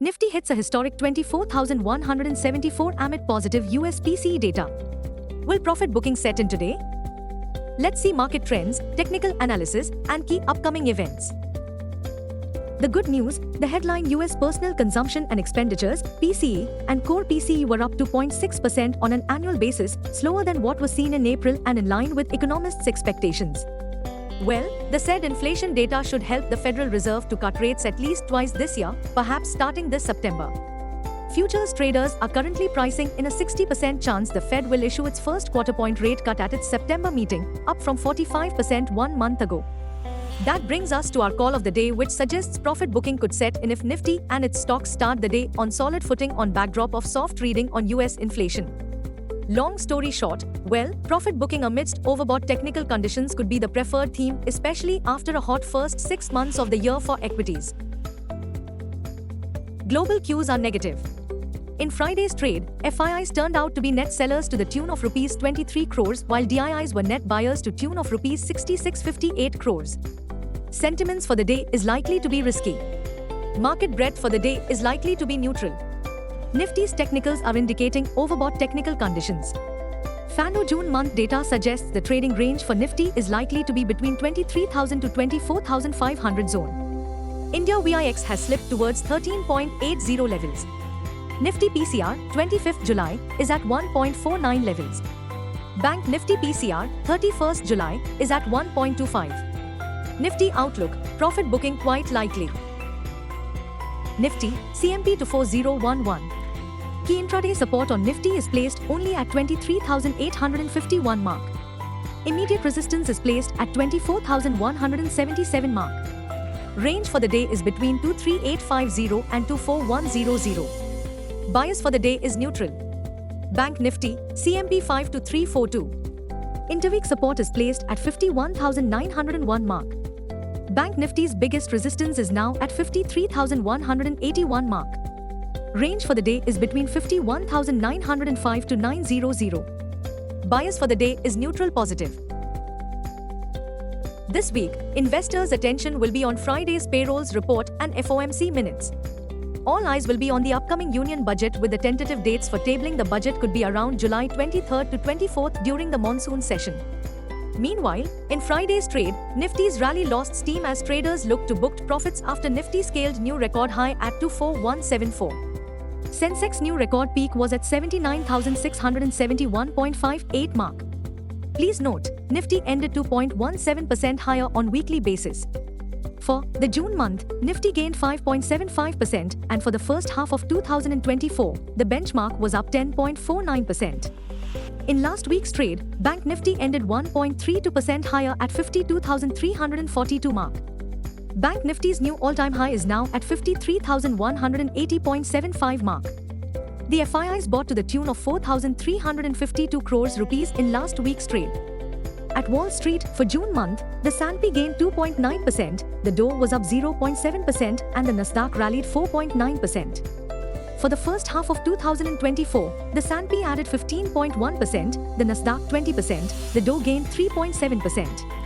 Nifty hits a historic 24,174 amid positive US PCE data. Will profit booking set in today? Let's see market trends, technical analysis, and key upcoming events. The good news, the headline US personal consumption and expenditures, PCE, and core PCE were up 2.6% on an annual basis, slower than what was seen in April and in line with economists' expectations. Well, the said inflation data should help the Federal Reserve to cut rates at least twice this year, perhaps starting this September. Futures traders are currently pricing in a 60% chance the Fed will issue its first quarter-point rate cut at its September meeting, up from 45% 1 month ago. That brings us to our call of the day, which suggests profit booking could set in if Nifty and its stocks start the day on solid footing on backdrop of soft reading on US inflation. Long story short, well, profit booking amidst overbought technical conditions could be the preferred theme, especially after a hot first 6 months of the year for equities. Global cues are negative. In Friday's trade, FIIs turned out to be net sellers to the tune of Rs 23 crores, while DIIs were net buyers to tune of Rs 6658 crores. Sentiments for the day is likely to be risky. Market breadth for the day is likely to be neutral. Nifty's technicals are indicating overbought technical conditions. FANO June month data suggests the trading range for Nifty is likely to be between 23,000 to 24,500 zone. India VIX has slipped towards 13.80 levels. Nifty PCR, 25th July, is at 1.49 levels. Bank Nifty PCR, 31st July, is at 1.25. Nifty outlook, profit booking quite likely. Nifty, CMP to 4011. Key intraday support on Nifty is placed only at 23,851 mark. Immediate resistance is placed at 24,177 mark. Range for the day is between 23850 and 24100. Bias for the day is neutral. Bank Nifty, CMP 5 to 342. Interweek support is placed at 51,901 mark. Bank Nifty's biggest resistance is now at 53,181 mark. Range for the day is between 51,905 to 900. Bias for the day is neutral positive. This week, investors' attention will be on Friday's payrolls report and FOMC minutes. All eyes will be on the upcoming union budget, with the tentative dates for tabling the budget could be around July 23rd to 24th during the monsoon session. Meanwhile, in Friday's trade, Nifty's rally lost steam as traders looked to book profits after Nifty scaled new record high at 24174. Sensex new record peak was at 79,671.58 mark. Please note, Nifty ended 2.17% higher on weekly basis. For the June month, Nifty gained 5.75%, and for the first half of 2024, the benchmark was up 10.49%. In last week's trade, Bank Nifty ended 1.32% higher at 52,342 mark. Bank Nifty's new all-time high is now at 53,180.75 mark. The FIIs bought to the tune of 4,352 crores rupees in last week's trade. At Wall Street, for June month, the S&P gained 2.9%, the Dow was up 0.7%, and the Nasdaq rallied 4.9%. For the first half of 2024, the S&P added 15.1%, the Nasdaq 20%, the Dow gained 3.7%.